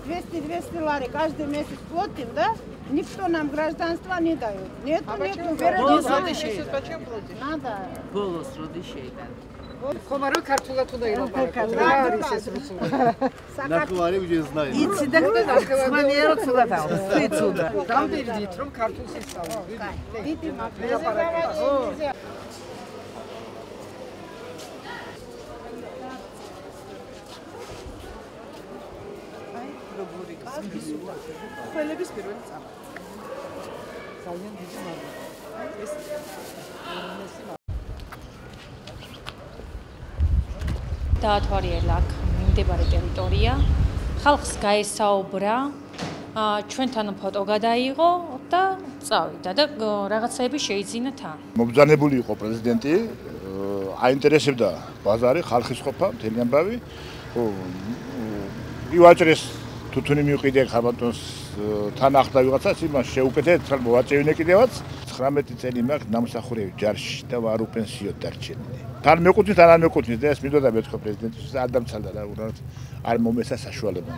200 лари каждый месяц платим, да? Никто нам гражданства не дает. Нет. Голос родишей. Надо. Голос родишей. Комару картула туда и ნახევარი ვიჯენ знает. Იცი და სხვანი ერო ცუდა და ცუდა. გამდიდით რომ ქართულს ისწავლო. დიდი მადლობა. როგორი გასმისულა. ხელების პირველი წამი. ძალიან დიდი მადლობა. ეს დაათვალიერა აქ მიმდებარე ტერიტორია. ხალხს გაესაუბრა, ჩვენთან ფოტო გადაიღო და წავიდა და რაღაცაები შეიძინა თან. მობრძანებული იყო პრეზიდენტი, აინტერესებდა ბაზარი, ხალხის ყოფა, მთელი ამბავი. ივაჭრეს თუთუნი მივყიდე ხაბატონს თან ახლა ვიღაცას იმას შეუკეთეთ, ხალ მოვაწევინე კიდევაც 19 წელი მაქვს ნამსახურები ჯარში და ვარ უპენსიოდ დარჩენილი. თან მეკუთვნით, არ მეკუთვნით და ეს მინდოდა მეთქვა პრეზიდენტს არ დამცალდა რა, უბრალოდ არ მომესა საშუალება.